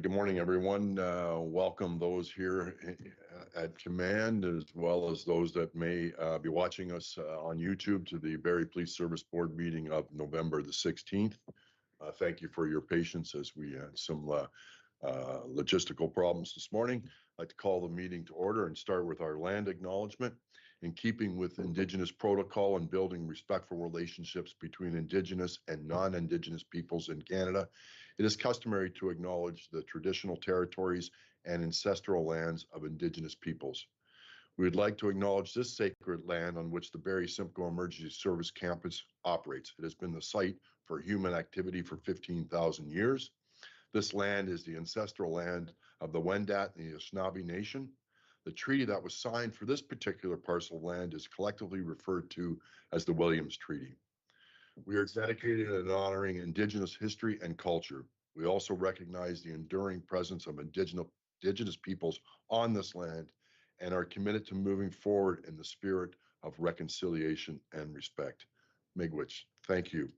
Good morning, everyone. Welcome those here at command, as well as those that may be watching us on YouTube to the Barrie Police Service Board meeting of November the 16th. Thank you for your patience as we had some logistical problems this morning. I'd like to call the meeting to order and start with our land acknowledgement. In keeping with Indigenous protocol and building respectful relationships between Indigenous and non-Indigenous peoples in Canada, it is customary to acknowledge the traditional territories and ancestral lands of Indigenous peoples. We would like to acknowledge this sacred land on which the Barrie Simcoe Emergency Service Campus operates. It has been the site for human activity for 15,000 years. This land is the ancestral land of the Wendat and the Anishinaabe Nation. The treaty that was signed for this particular parcel of land is collectively referred to as the Williams Treaty. We are dedicated in honoring Indigenous history and culture. We also recognize the enduring presence of Indigenous peoples on this land and are committed to moving forward in the spirit of reconciliation and respect. Miigwech, thank you.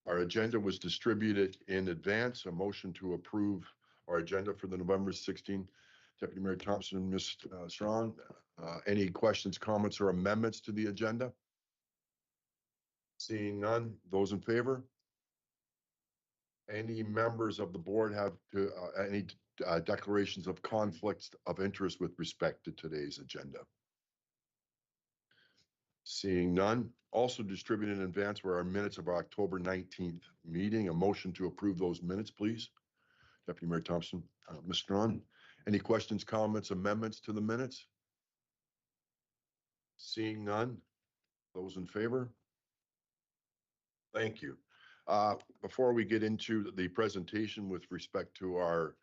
Our agenda was distributed in advance. A motion to approve our agenda for the November 16th. Deputy Mayor Thompson, Ms. Strawn, any questions, comments, or amendments to the agenda? Seeing none, those in favor? Any members of the board have any declarations of conflicts of interest with respect to today's agenda? Seeing none, also distributed in advance were our minutes of our October 19th meeting. A motion to approve those minutes, please. Deputy Mayor Thompson, Ms. Strawn, any questions, comments, amendments to the minutes? Seeing none, those in favor? Thank you. Before we get into the presentation with respect to our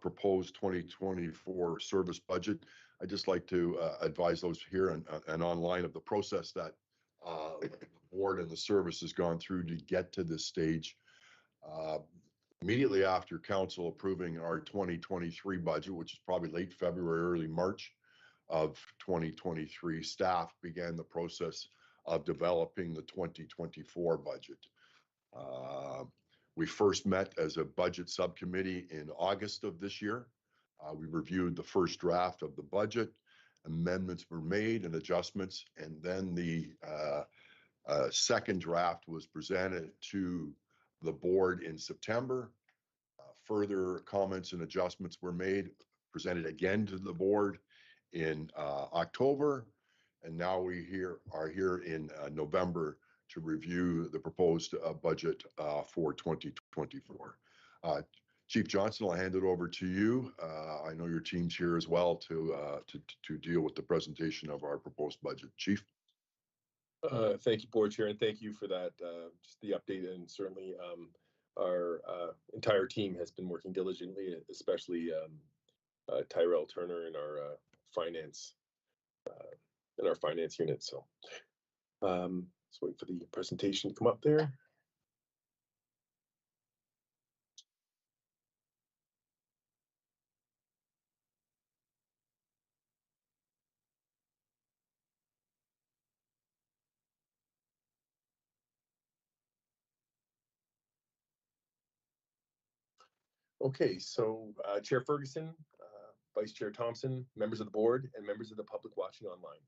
proposed 2024 service budget, I'd just like to advise those here and online of the process that the board and the service has gone through to get to this stage. Immediately after council approving our 2023 budget, which is probably late February, early March of 2023, staff began the process of developing the 2024 budget. We first met as a budget subcommittee in August of this year. We reviewed the first draft of the budget. Amendments were made and adjustments, and then the second draft was presented to the board in September. Further comments and adjustments were made, presented again to the board in October, and now we are here in November to review the proposed budget for 2024. Chief Johnson, I'll hand it over to you. I know your team's here as well to deal with the presentation of our proposed budget. Chief. Thank you, Board Chair, and thank you for that, just the update. And certainly our entire team has been working diligently, especially Tyrell Turner in our finance unit. So let's wait for the presentation to come up there. Okay, so Chair Ferguson, Vice Chair Thompson, members of the board, and members of the public watching online.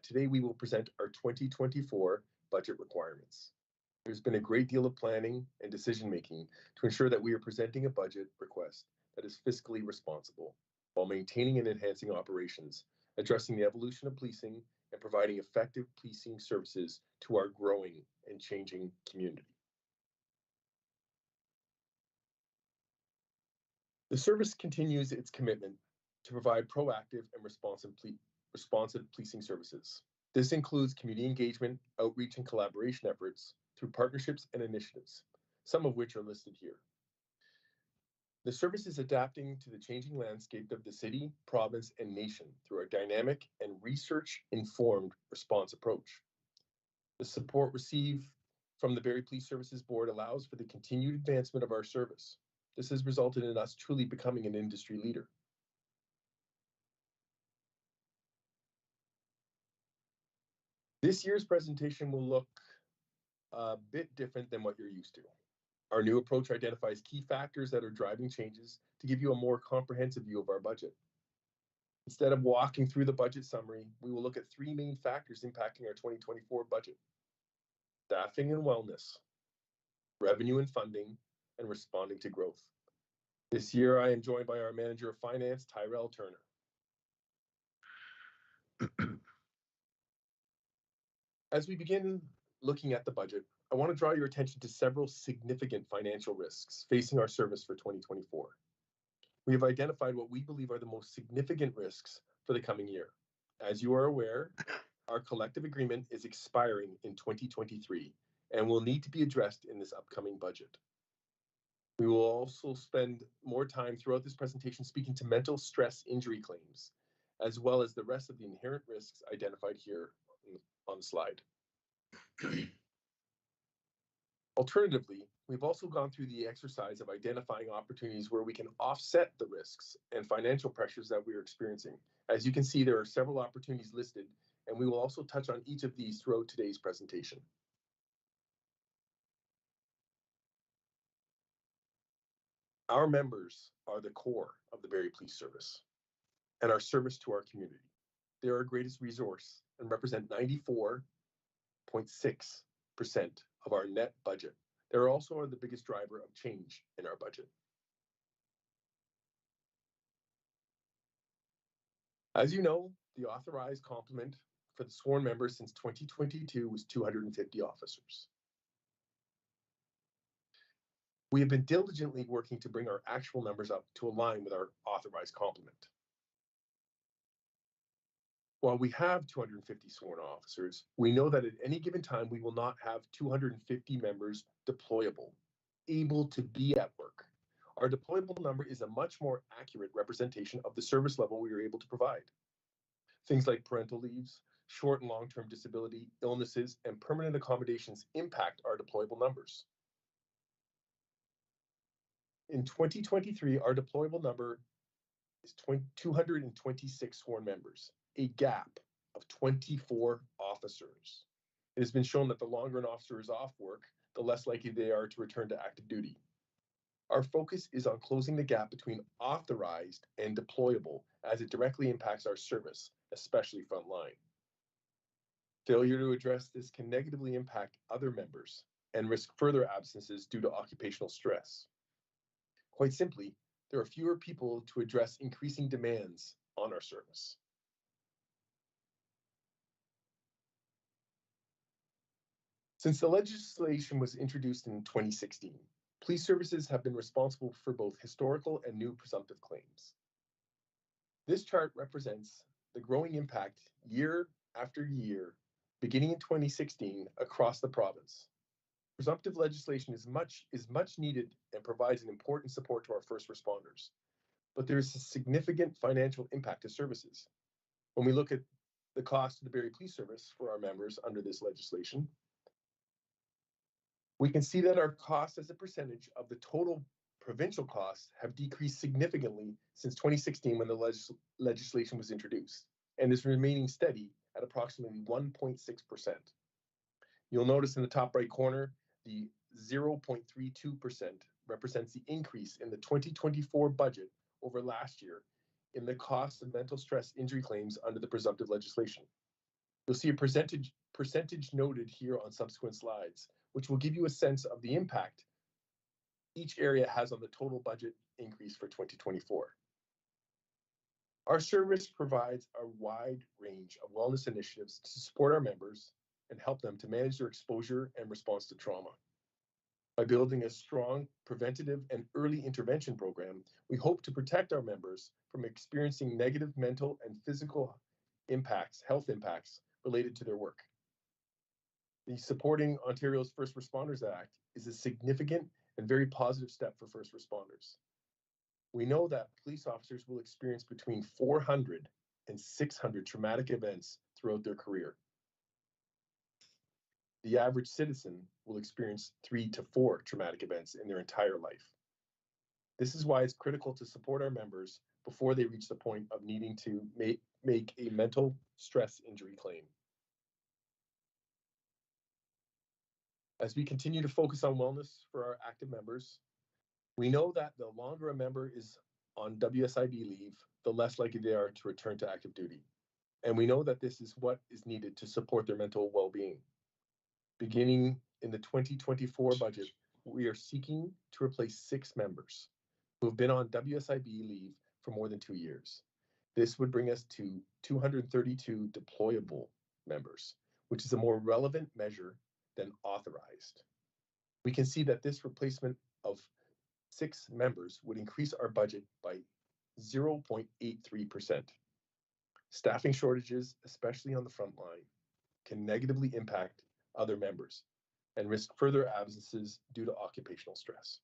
Today we will present our 2024 budget requirements. There's been a great deal of planning and decision-making to ensure that we are presenting a budget request that is fiscally responsible while maintaining and enhancing operations, addressing the evolution of policing, and providing effective policing services to our growing and changing community. The service continues its commitment to provide proactive and responsive policing services. This includes community engagement, outreach, and collaboration efforts through partnerships and initiatives, some of which are listed here. The service is adapting to the changing landscape of the city, province, and nation through a dynamic and research-informed response approach. The support received from the Barrie Police Services Board allows for the continued advancement of our service. This has resulted in us truly becoming an industry leader. This year's presentation will look a bit different than what you're used to. Our new approach identifies key factors that are driving changes to give you a more comprehensive view of our budget. Instead of walking through the budget summary, we will look at three main factors impacting our 2024 budget: staffing and wellness, revenue and funding, and responding to growth. This year, I am joined by our Manager of Finance, Tyrell Turner. As we begin looking at the budget, I want to draw your attention to several significant financial risks facing our service for 2024. We have identified what we believe are the most significant risks for the coming year. As you are aware, our collective agreement is expiring in 2023 and will need to be addressed in this upcoming budget. We will also spend more time throughout this presentation speaking to mental stress injury claims, as well as the rest of the inherent risks identified here on the slide. Alternatively, we've also gone through the exercise of identifying opportunities where we can offset the risks and financial pressures that we are experiencing. As you can see, there are several opportunities listed, and we will also touch on each of these throughout today's presentation. Our members are the core of the Barrie Police Service and our service to our community. They are our greatest resource and represent 94.6% of our net budget. They are also the biggest driver of change in our budget. As you know, the authorized complement for the sworn members since 2022 was 250 officers. We have been diligently working to bring our actual numbers up to align with our authorized complement. While we have 250 sworn officers, we know that at any given time we will not have 250 members deployable, able to be at work. Our deployable number is a much more accurate representation of the service level we are able to provide. Things like parental leaves, short and long-term disability, illnesses, and permanent accommodations impact our deployable numbers. In 2023, our deployable number is 226 sworn members, a gap of 24 officers. It has been shown that the longer an officer is off work, the less likely they are to return to active duty. Our focus is on closing the gap between authorized and deployable, as it directly impacts our service, especially frontline. Failure to address this can negatively impact other members and risk further absences due to occupational stress. Quite simply, there are fewer people to address increasing demands on our service. Since the legislation was introduced in 2016, police services have been responsible for both historical and new presumptive claims. This chart represents the growing impact year after year, beginning in 2016, across the province. Presumptive legislation is much needed and provides an important support to our first responders, but there is a significant financial impact to services. When we look at the cost of the Barrie Police Service for our members under this legislation, we can see that our costs as a percentage of the total provincial costs have decreased significantly since 2016 when the legislation was introduced, and is remaining steady at approximately 1.6%. You'll notice in the top right corner, the 0.32% represents the increase in the 2024 budget over last year in the cost of mental stress injury claims under the presumptive legislation. You'll see a percentage noted here on subsequent slides, which will give you a sense of the impact each area has on the total budget increase for 2024. Our service provides a wide range of wellness initiatives to support our members and help them to manage their exposure and response to trauma. By building a strong preventative and early intervention program, we hope to protect our members from experiencing negative mental and physical health impacts related to their work. The Supporting Ontario's First Responders Act is a significant and very positive step for first responders. We know that police officers will experience between 400 and 600 traumatic events throughout their career. The average citizen will experience 3 to 4 traumatic events in their entire life. This is why it's critical to support our members before they reach the point of needing to make a mental stress injury claim. As we continue to focus on wellness for our active members, we know that the longer a member is on WSIB leave, the less likely they are to return to active duty. And we know that this is what is needed to support their mental well-being. Beginning in the 2024 budget, we are seeking to replace 6 members who have been on WSIB leave for more than 2 years. This would bring us to 232 deployable members, which is a more relevant measure than authorized. We can see that this replacement of 6 members would increase our budget by 0.83%. Staffing shortages, especially on the front line, can negatively impact other members and risk further absences due to occupational stress.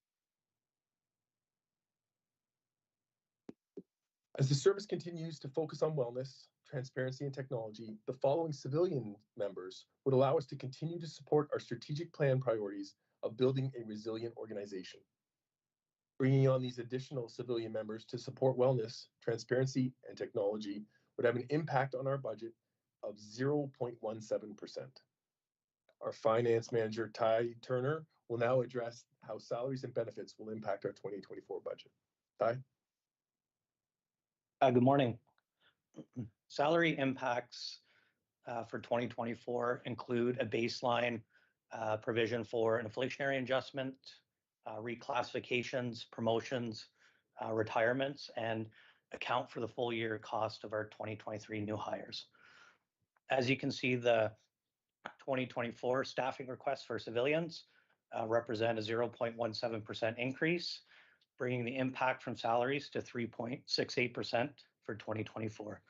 As the service continues to focus on wellness, transparency, and technology, the following civilian members would allow us to continue to support our strategic plan priorities of building a resilient organization. Bringing on these additional civilian members to support wellness, transparency, and technology would have an impact on our budget of 0.17%. Our finance manager, Ty Turner, will now address how salaries and benefits will impact our 2024 budget. Ty? Good morning. Salary impacts for 2024 include a baseline provision for an inflationary adjustment, reclassifications, promotions, retirements, and account for the full year cost of our 2023 new hires. As you can see, the 2024 staffing requests for civilians represent a 0.17% increase, bringing the impact from salaries to 3.68% for 2024.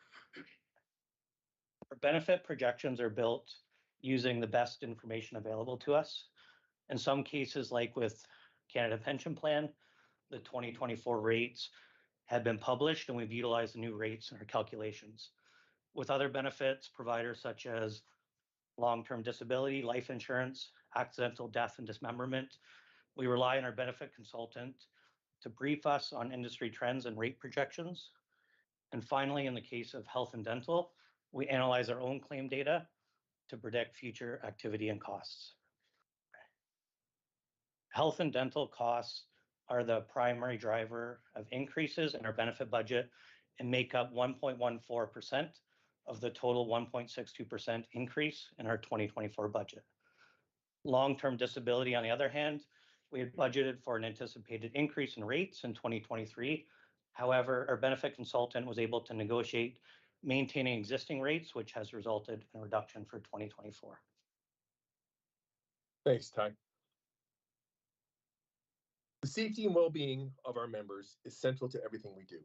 Our benefit projections are built using the best information available to us. In some cases, like with Canada Pension Plan, the 2024 rates had been published and we've utilized the new rates in our calculations. With other benefits providers such as long-term disability, life insurance, accidental death and dismemberment, we rely on our benefit consultant to brief us on industry trends and rate projections. And finally, in the case of health and dental, we analyze our own claim data to predict future activity and costs. Health and dental costs are the primary driver of increases in our benefit budget and make up 1.14% of the total 1.62% increase in our 2024 budget. Long-term disability, on the other hand, we had budgeted for an anticipated increase in rates in 2023. However, our benefit consultant was able to negotiate maintaining existing rates, which has resulted in a reduction for 2024. Thanks, Ty. The safety and well-being of our members is central to everything we do.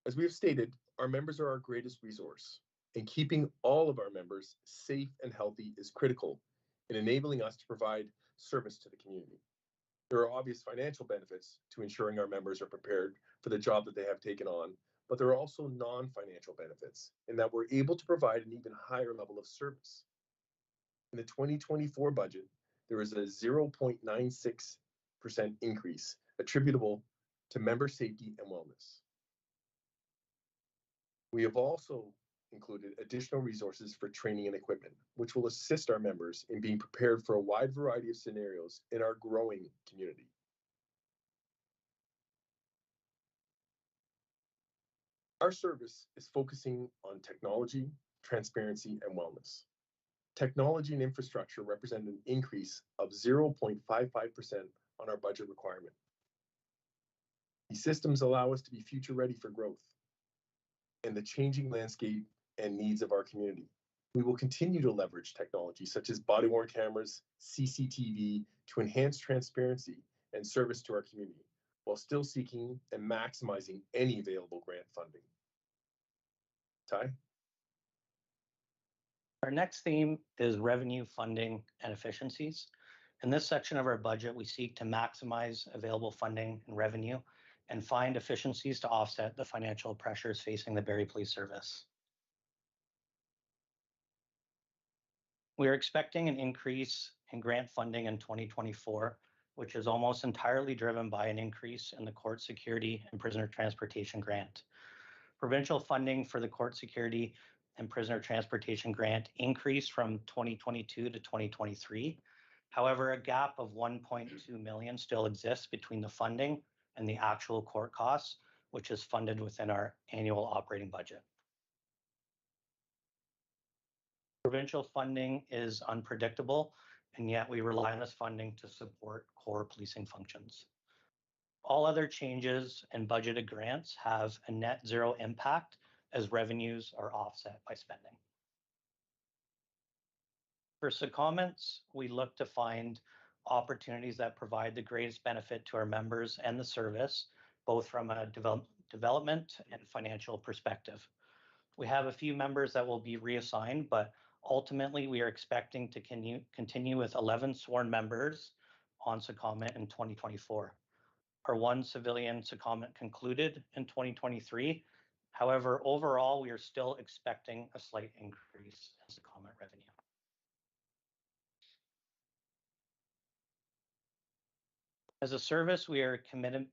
As we have stated, our members are our greatest resource, and keeping all of our members safe and healthy is critical in enabling us to provide service to the community. There are obvious financial benefits to ensuring our members are prepared for the job that they have taken on, but there are also non-financial benefits in that we're able to provide an even higher level of service. In the 2024 budget, there is a 0.96% increase attributable to member safety and wellness. We have also included additional resources for training and equipment, which will assist our members in being prepared for a wide variety of scenarios in our growing community. Our service is focusing on technology, transparency, and wellness. Technology and infrastructure represent an increase of 0.55% on our budget requirement. These systems allow us to be future ready for growth and the changing landscape and needs of our community. We will continue to leverage technology such as body-worn cameras, CCTV to enhance transparency and service to our community, while still seeking and maximizing any available grant funding. Ty? Our next theme is revenue, funding, and efficiencies. In this section of our budget, we seek to maximize available funding and revenue and find efficiencies to offset the financial pressures facing the Barrie Police Service. We are expecting an increase in grant funding in 2024, which is almost entirely driven by an increase in the Court Security and Prisoner Transportation Grant. Provincial funding for the Court Security and Prisoner Transportation Grant increased from 2022 to 2023, However, a gap of 1.2 million still exists between the funding and the actual court costs, which is funded within our annual operating budget. Provincial funding is unpredictable, and yet we rely on this funding to support core policing functions. All other changes and budgeted grants have a net zero impact as revenues are offset by spending. For secondments, we look to find opportunities that provide the greatest benefit to our members and the service, both from a development and financial perspective. We have a few members that will be reassigned, but ultimately we are expecting to continue with 11 sworn members on secondment in 2024. Our one civilian secondment concluded in 2023. However, overall, we are still expecting a slight increase in secondment revenue. As a service, we are committed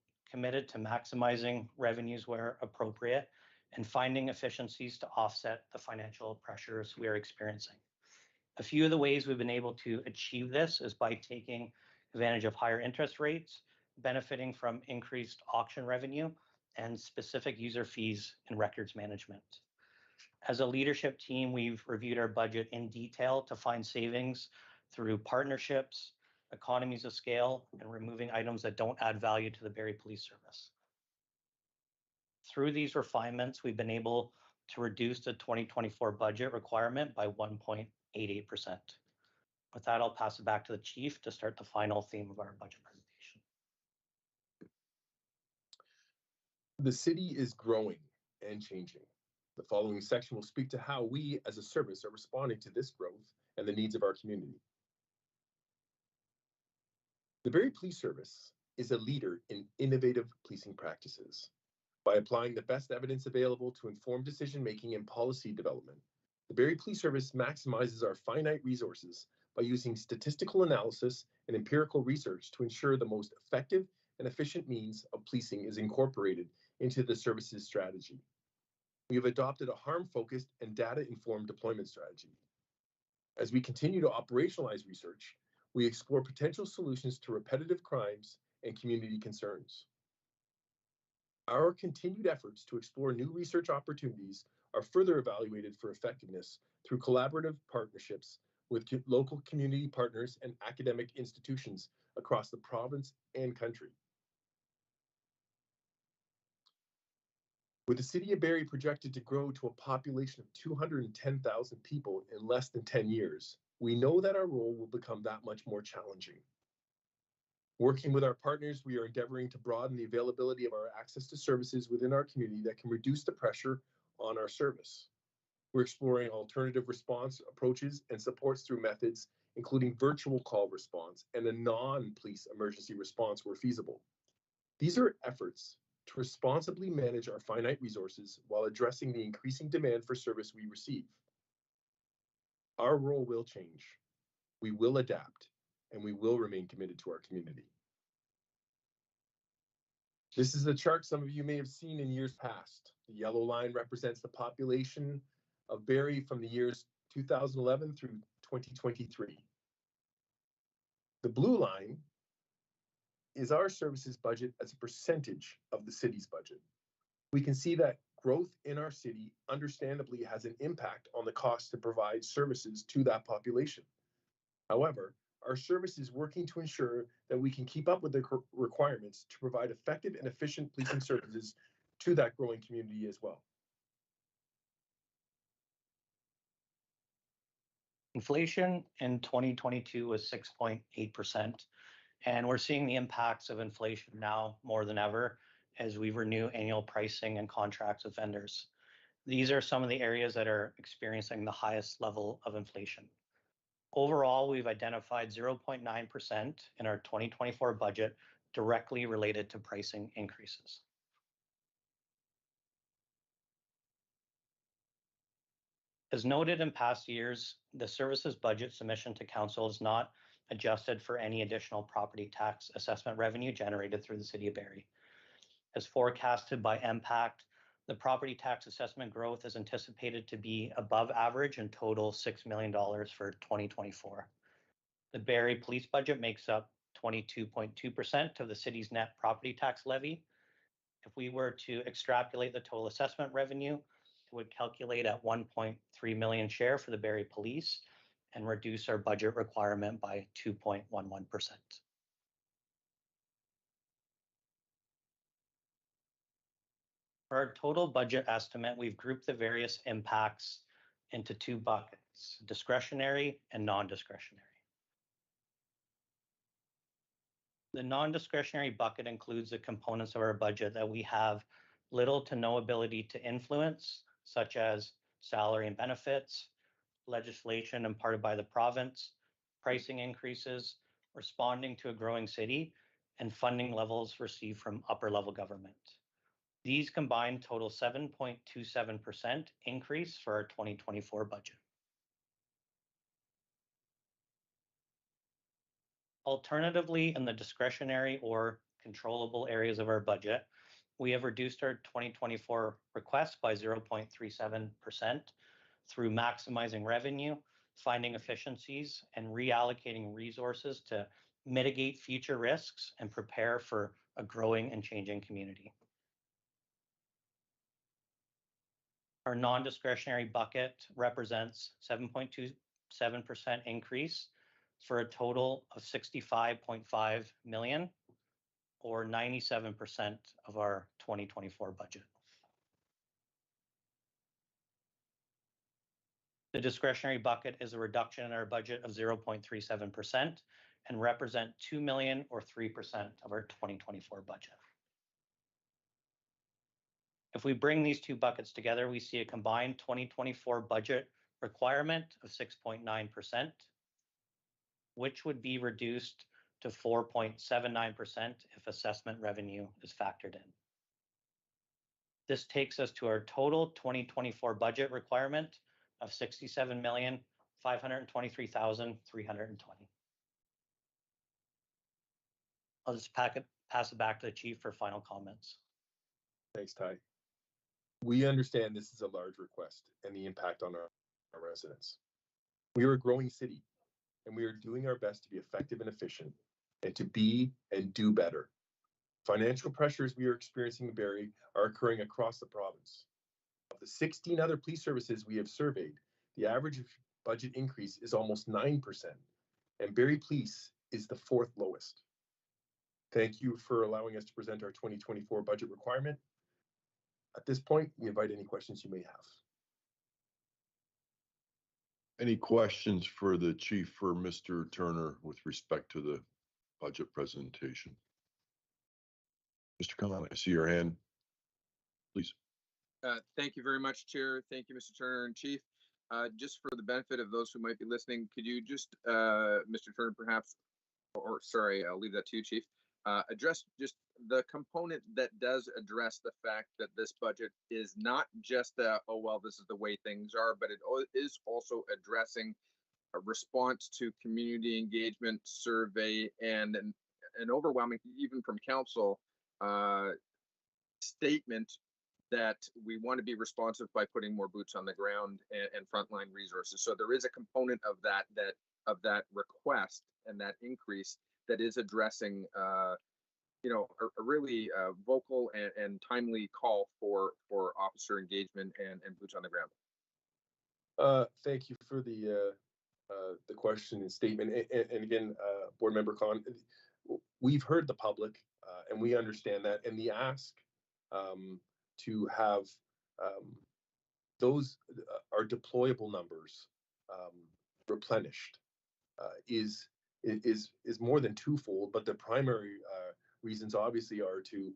to maximizing revenues where appropriate and finding efficiencies to offset the financial pressures we are experiencing. A few of the ways we've been able to achieve this is by taking advantage of higher interest rates, benefiting from increased auction revenue, and specific user fees in records management. As a leadership team, we've reviewed our budget in detail to find savings through partnerships, economies of scale, and removing items that don't add value to the Barrie Police Service. Through these refinements, we've been able to reduce the 2024 budget requirement by 1.88%. With that, I'll pass it back to the Chief to start the final theme of our budget presentation. The city is growing and changing. The following section will speak to how we as a service are responding to this growth and the needs of our community. The Barrie Police Service is a leader in innovative policing practices. By applying the best evidence available to inform decision-making and policy development, the Barrie Police Service maximizes our finite resources by using statistical analysis and empirical research to ensure the most effective and efficient means of policing is incorporated into the service's strategy. We have adopted a harm-focused and data-informed deployment strategy. As we continue to operationalize research, we explore potential solutions to repetitive crimes and community concerns. Our continued efforts to explore new research opportunities are further evaluated for effectiveness through collaborative partnerships with local community partners and academic institutions across the province and country. With the city of Barrie projected to grow to a population of 210,000 people in less than 10 years, we know that our role will become that much more challenging. Working with our partners, we are endeavoring to broaden the availability of our access to services within our community that can reduce the pressure on our service. We're exploring alternative response approaches and supports through methods, including virtual call response and a non-police emergency response where feasible. These are efforts to responsibly manage our finite resources while addressing the increasing demand for service we receive. Our role will change. We will adapt, and we will remain committed to our community. This is a chart some of you may have seen in years past. The yellow line represents the population of Barrie from the years 2011 through 2023. The blue line is our services budget as a percentage of the city's budget. We can see that growth in our city understandably has an impact on the cost to provide services to that population. However, our service is working to ensure that we can keep up with the requirements to provide effective and efficient policing services to that growing community as well. Inflation in 2022 was 6.8%, and we're seeing the impacts of inflation now more than ever as we renew annual pricing and contracts with vendors. These are some of the areas that are experiencing the highest level of inflation. Overall, we've identified 0.9% in our 2024 budget directly related to pricing increases. As noted in past years, the services budget submission to council is not adjusted for any additional property tax assessment revenue generated through the city of Barrie. As forecasted by MPACT, the property tax assessment growth is anticipated to be above average and total $6 million for 2024. The Barrie police budget makes up 22.2% of the city's net property tax levy. If we were to extrapolate the total assessment revenue, it would calculate at 1.3 million share for the Barrie police and reduce our budget requirement by 2.11%. For our total budget estimate, we've grouped the various impacts into two buckets, discretionary and non-discretionary. The non-discretionary bucket includes the components of our budget that we have little to no ability to influence, such as salary and benefits, legislation imparted by the province, pricing increases, responding to a growing city, and funding levels received from upper level government. These combined total 7.27% increase for our 2024 budget. Alternatively, in the discretionary or controllable areas of our budget, we have reduced our 2024 request by 0.37% through maximizing revenue, finding efficiencies, and reallocating resources to mitigate future risks and prepare for a growing and changing community. Our non-discretionary bucket represents 7.27% increase for a total of 65.5 million, or 97% of our 2024 budget. The discretionary bucket is a reduction in our budget of 0.37% and represent 2 million, or 3% of our 2024 budget. If we bring these two buckets together, we see a combined 2024 budget requirement of 6.9%, which would be reduced to 4.79% if assessment revenue is factored in. This takes us to our total 2024 budget requirement of 67,523,320. I'll just pass it back to the chief for final comments. Thanks, Ty. We understand this is a large request and the impact on our residents. We are a growing city, and we are doing our best to be effective and efficient and to be and do better. Financial pressures we are experiencing in Barrie are occurring across the province. Of the 16 other police services we have surveyed, the average budget increase is almost 9%, and Barrie Police is the fourth lowest. Thank you for allowing us to present our 2024 budget requirement. At this point, we invite any questions you may have. Any questions for the chief for Mr. Turner with respect to the budget presentation? Mr. Cullen, I see your hand. Please. Thank you very much, Chair. Thank you, Mr. Turner and Chief. Just for the benefit of those who might be listening, could you just, Mr. Turner, perhaps, or sorry, I'll leave that to you, Chief, address just the component that does address the fact that this budget is not just oh, well, this is the way things are, but it is also addressing a response to community engagement survey and an overwhelming, even from council, statement that we want to be responsive by putting more boots on the ground and frontline resources. So there is a component of that request and that increase that is addressing you know, a really vocal and timely call for officer engagement and boots on the ground. Thank you for the question and statement. And again, Board Member Khan, we've heard the public and we understand that. And the ask to have those our deployable numbers replenished is more than twofold. But the primary reasons obviously are to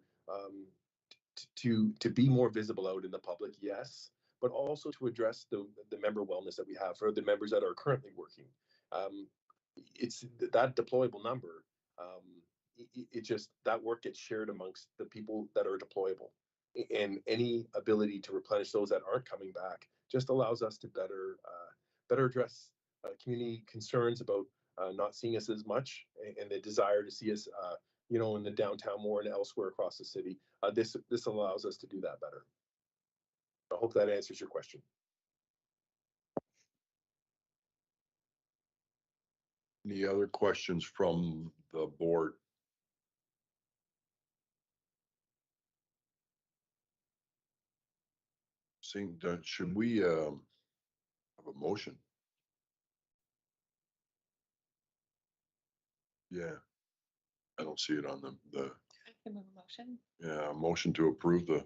be more visible out in the public, yes, but also to address the member wellness that we have for the members that are currently working. It's that deployable number. It just, that work gets shared amongst the people that are deployable, and any ability to replenish those that aren't coming back just allows us to better address community concerns about not seeing us as much, and the desire to see us you know, in the downtown more and elsewhere across the city. This allows us to do that better. I hope that answers your question. Any other questions from the board? Seeing, should we have a motion? Yeah, I don't see it on the, I can move a motion. yeah, motion to approve the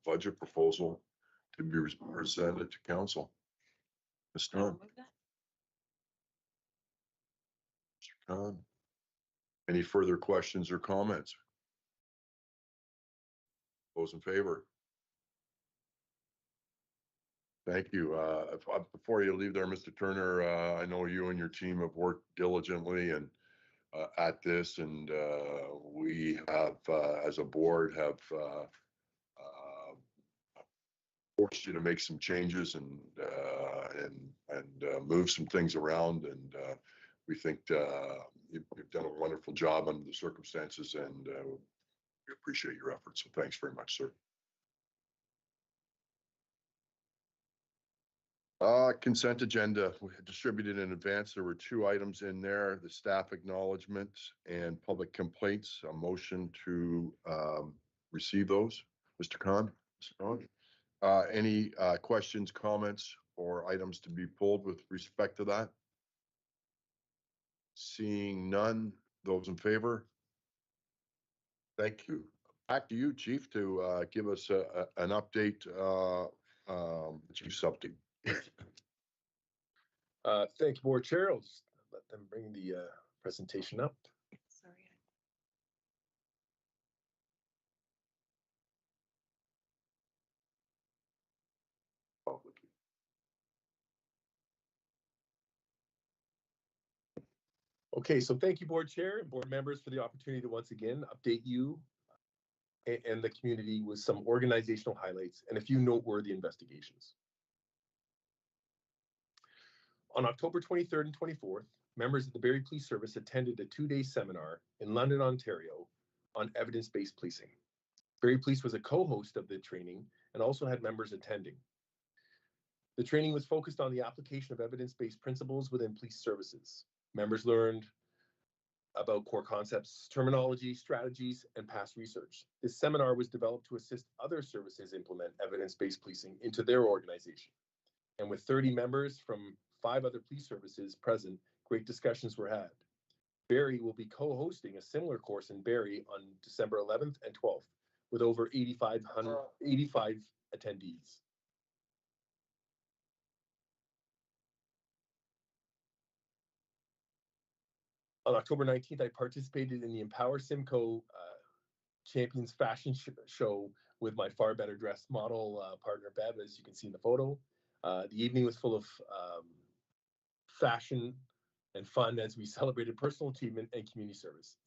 budget proposal to be presented to council. Ms. I will Khan, move that. Mr. Khan. Any further questions or comments? Those in favor? Thank you. Before you leave there, Mr. Turner, I know you and your team have worked diligently and at this, and we have, as a board, have forced you to make some changes and move some things around, and we think you've done a wonderful job under the circumstances, and we appreciate your efforts. So thanks very much, sir. Consent agenda we had distributed in advance. There were 2 items in there: the staff acknowledgements and public complaints. A motion to receive those, Mr. Khan. Mr. Khan. Any questions, comments, or items to be pulled with respect to that? Seeing none, those in favor? Thank you. Back to you, Chief, to give us an update, Chief's update. Thank you, Board Chair. I'll just let them bring the presentation up. Sorry. Okay, so thank you, Board Chair and Board members, for the opportunity to once again update you and the community with some organizational highlights and a few noteworthy investigations. On October 23rd and 24th, members of the Barrie Police Service attended a 2-day seminar in London, Ontario on evidence-based policing. Barrie Police was a co-host of the training and also had members attending. The training was focused on the application of evidence-based principles within police services. Members learned about core concepts, terminology, strategies, and past research. This seminar was developed to assist other services implement evidence-based policing into their organization. And with 30 members from 5 other police services present, great discussions were had. Barrie will be co-hosting a similar course in Barrie on December 11th and 12th with over 85 attendees. On October 19th, I participated in the Empower Simcoe Champions Fashion Show with my far better dressed model partner, Bev, as you can see in the photo. The evening was full of fashion and fun as we celebrated personal achievement and community services.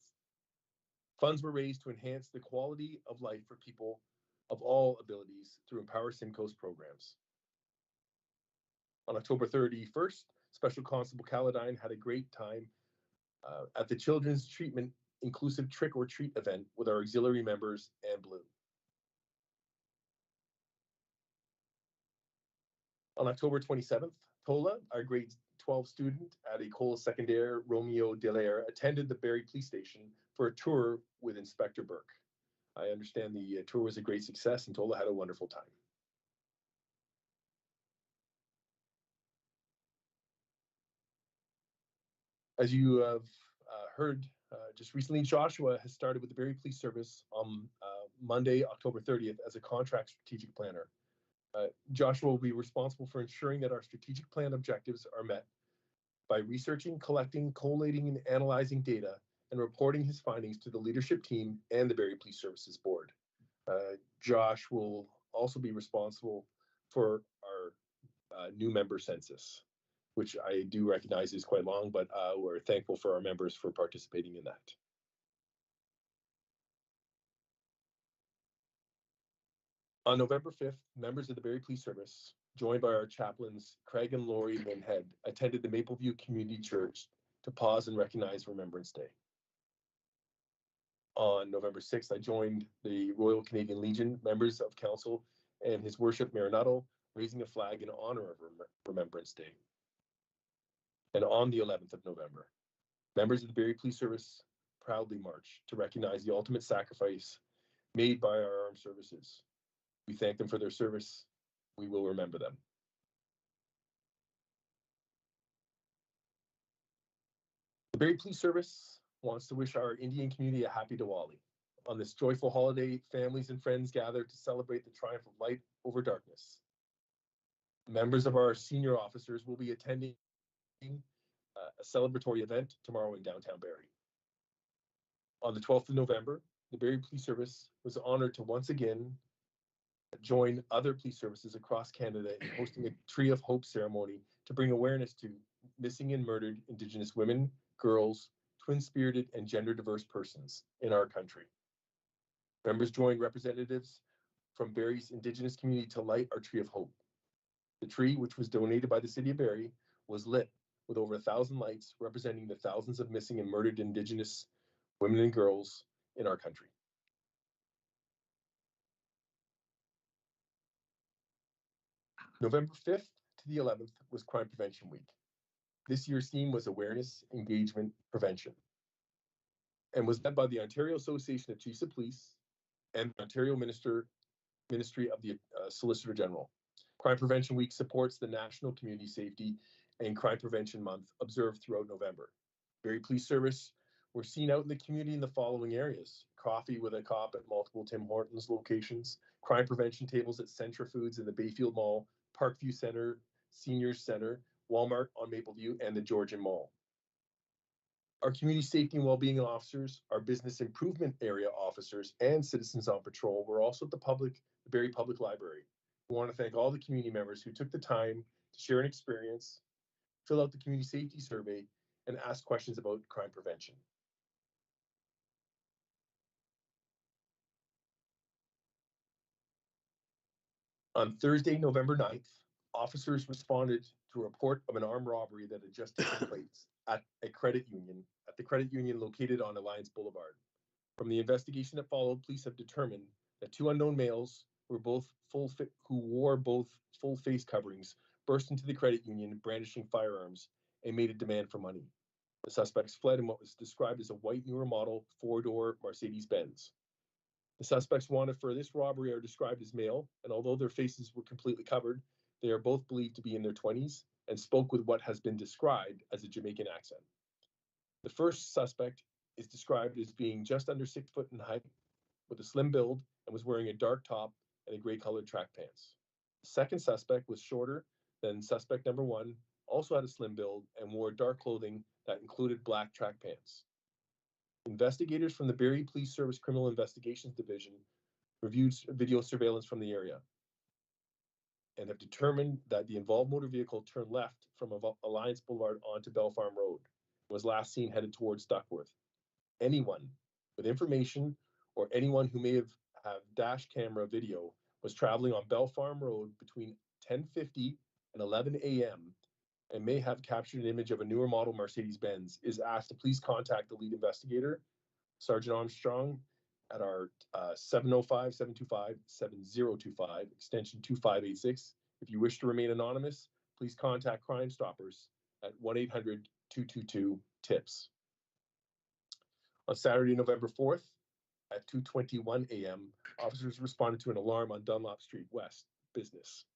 Funds were raised to enhance the quality of life for people of all abilities through Empower Simcoe's programs. On October 31st, Special Constable Caladine had a great time at the Children's Treatment Inclusive Trick or Treat event with our auxiliary members and Blue. On October 27th, Tola, our grade 12 student at École Secondaire Romeo Dallaire, attended the Barrie Police Station for a tour with Inspector Burke. I understand the tour was a great success and Tola had a wonderful time. As you have heard just recently, Joshua has started with the Barrie Police Service on Monday, October 30th as a contract strategic planner. Joshua will be responsible for ensuring that our strategic plan objectives are met by researching, collecting, collating, and analyzing data and reporting his findings to the leadership team and the Barrie Police Services Board. Josh will also be responsible for our new member census, which I do recognize is quite long, but we're thankful for our members for participating in that. On November 5th, members of the Barrie Police Service, joined by our chaplains, Craig and Laurie Linhead, attended the Mapleview Community Church to pause and recognize Remembrance Day. On November 6th, I joined the Royal Canadian Legion members of council and His Worship Mayor Nuttall, raising a flag in honor of Remembrance Day. And on the 11th of November, members of the Barrie Police Service proudly march to recognize the ultimate sacrifice made by our armed services. We thank them for their service. We will remember them. The Barrie Police Service wants to wish our Indian community a happy Diwali. On this joyful holiday, families and friends gather to celebrate the triumph of light over darkness. Members of our senior officers will be attending a celebratory event tomorrow in downtown Barrie. On the 12th of November, the Barrie Police Service was honored to once again join other police services across Canada in hosting a Tree of Hope ceremony to bring awareness to missing and murdered Indigenous women, girls, twin-spirited, and gender-diverse persons in our country. Members joined representatives from Barrie's Indigenous community to light our Tree of Hope. The tree, which was donated by the City of Barrie, was lit with over 1,000 lights representing the thousands of missing and murdered Indigenous women and girls in our country. November 5th to the 11th was Crime Prevention Week. This year's theme was Awareness, Engagement, Prevention, and was led by the Ontario Association of Chiefs of Police and the Ontario Ministry of the Solicitor General. Crime Prevention Week supports the National Community Safety and Crime Prevention Month observed throughout November. Barrie Police Service were seen out in the community in the following areas: coffee with a cop at multiple Tim Hortons locations, crime prevention tables at Centra Foods in the Bayfield Mall, Parkview Center, Seniors Center, Walmart on Mapleview, and the Georgian Mall. Our community safety and well-being officers, our business improvement area officers, and citizens on patrol were also at the Barrie Public Library. We want to thank all the community members who took the time to share an experience, fill out the community safety survey, and ask questions about crime prevention. On Thursday, November 9th, officers responded to a report of an armed robbery that had just taken place at the credit union located on Alliance Boulevard. From the investigation that followed, police have determined that two unknown males who wore both full face coverings burst into the credit union brandishing firearms and made a demand for money. The suspects fled in what was described as a white newer model four-door Mercedes-Benz. The suspects wanted for this robbery are described as male, and although their faces were completely covered, they are both believed to be in their 20s and spoke with what has been described as a Jamaican accent. The first suspect is described as being just under 6 foot in height, with a slim build, and was wearing a dark top and a gray colored track pants. The second suspect was shorter than suspect number one, also had a slim build, and wore dark clothing that included black track pants. Investigators from the Barrie Police Service Criminal Investigations Division reviewed video surveillance from the area and have determined that the involved motor vehicle turned left from Alliance Boulevard onto Bell Farm Road and was last seen headed towards Duckworth. Anyone with information or anyone who may have dash camera video was traveling on Bell Farm Road between 10:50 and 11 a.m. and may have captured an image of a newer model Mercedes-Benz is asked to please contact the lead investigator, Sergeant Armstrong, at our 705-725-7025, extension 2586. If you wish to remain anonymous, please contact Crime Stoppers at 1-800-222-TIPS. On Saturday, November 4th, at 2:21 a.m., officers responded to an alarm on Dunlop Street West business.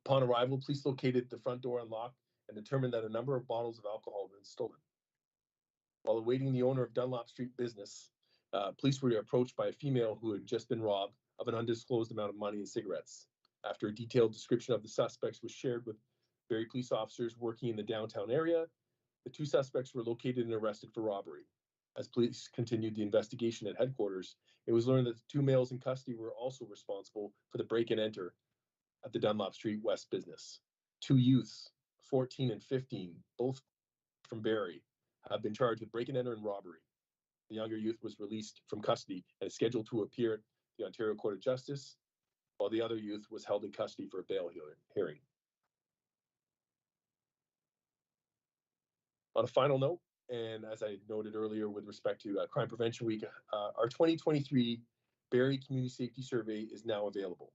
Upon arrival, police located the front door unlocked and determined that a number of bottles of alcohol had been stolen. While awaiting the owner of Dunlop Street business, police were approached by a female who had just been robbed of an undisclosed amount of money and cigarettes. After a detailed description of the suspects was shared with Barrie police officers working in the downtown area, the two suspects were located and arrested for robbery. As police continued the investigation at headquarters, it was learned that the two males in custody were also responsible for the break and enter at the Dunlop Street West business. Two youths, 14 and 15, both from Barrie, have been charged with break and enter and robbery. The younger youth was released from custody and is scheduled to appear at the Ontario Court of Justice, while the other youth was held in custody for a bail hearing. On a final note, and as I noted earlier with respect to Crime Prevention Week, our 2023 Barrie Community Safety Survey is now available.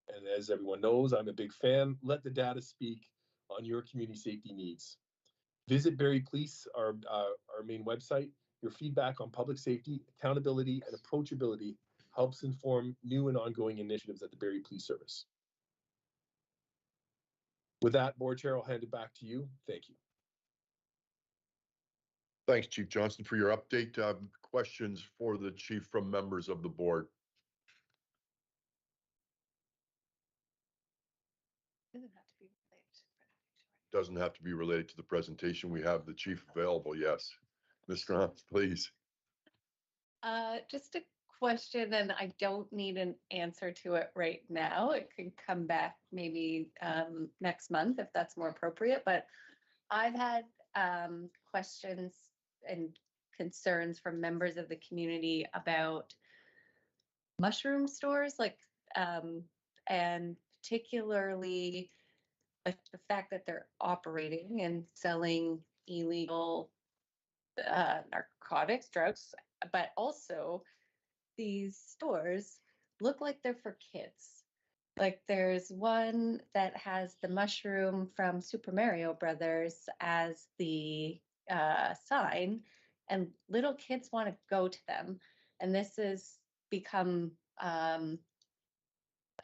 And as everyone knows, I'm a big fan. Let the data speak. on your community safety needs. Visit Barrie Police, our main website. Your feedback on public safety, accountability, and approachability helps inform new and ongoing initiatives at the Barrie Police Service. With that, Board Chair, I'll hand it back to you. Thank you. Thanks, Chief Johnson, for your update. Questions for the chief from members of the board? Doesn't have to be related. Doesn't have to be related to the presentation. We have the chief available. Yes. Ms. Grant, please. Just a question, and I don't need an answer to it right now. It could come back maybe next month if that's more appropriate. But I've had questions and concerns from members of the community about mushroom stores, like and particularly the fact that they're operating and selling illegal narcotics, drugs, but also these stores look like they're for kids. Like there's one that has the mushroom from Super Mario Brothers as the sign, and little kids want to go to them. And this has become, I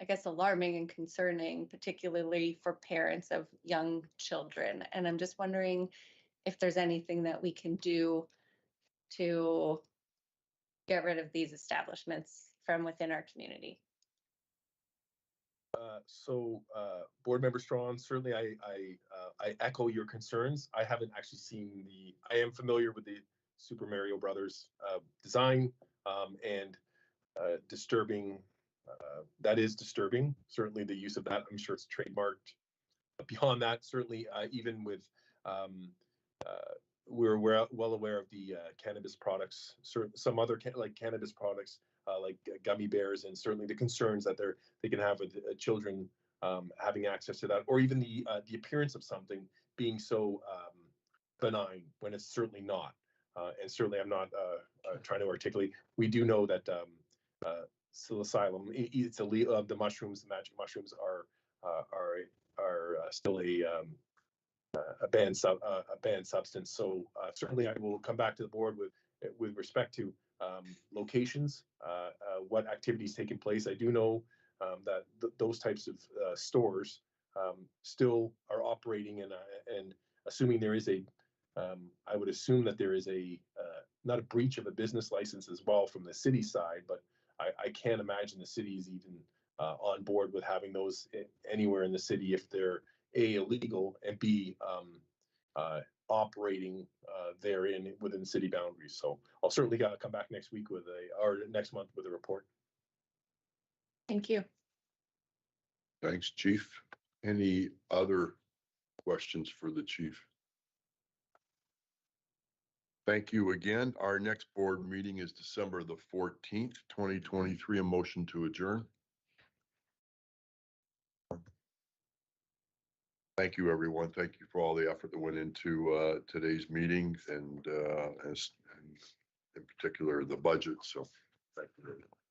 guess, alarming and concerning, particularly for parents of young children. And I'm just wondering if there's anything that we can do to get rid of these establishments from within our community. Board Member Strawn, certainly I echo your concerns. I haven't actually seen I am familiar with the Super Mario Brothers design and disturbing. That is disturbing. Certainly the use of that, I'm sure it's trademarked. But beyond that, certainly even with we're well aware of the cannabis products, some other like cannabis products like gummy bears, and certainly the concerns that they can have with children having access to that, or even the appearance of something being so benign when it's certainly not. And certainly I'm not trying to articulate. We do know that psilocybin, it's illegal. The mushrooms, the magic mushrooms, are still a banned substance. So certainly I will come back to the board with respect to locations, what activities taking place. I do know that those types of stores still are operating, and assuming there is I would assume that there is not a breach of a business license as well from the city side, but I can't imagine the city is even on board with having those anywhere in the city if they're A, illegal, and B, operating therein within city boundaries. So I'll certainly come back next week or next month with a report. Thank you. Thanks, Chief. Any other questions for the chief? Thank you again. Our next board meeting is December the 14th, 2023. A motion to adjourn. Thank you, everyone. Thank you for all the effort that went into today's meeting and in particular the budget. So thank you.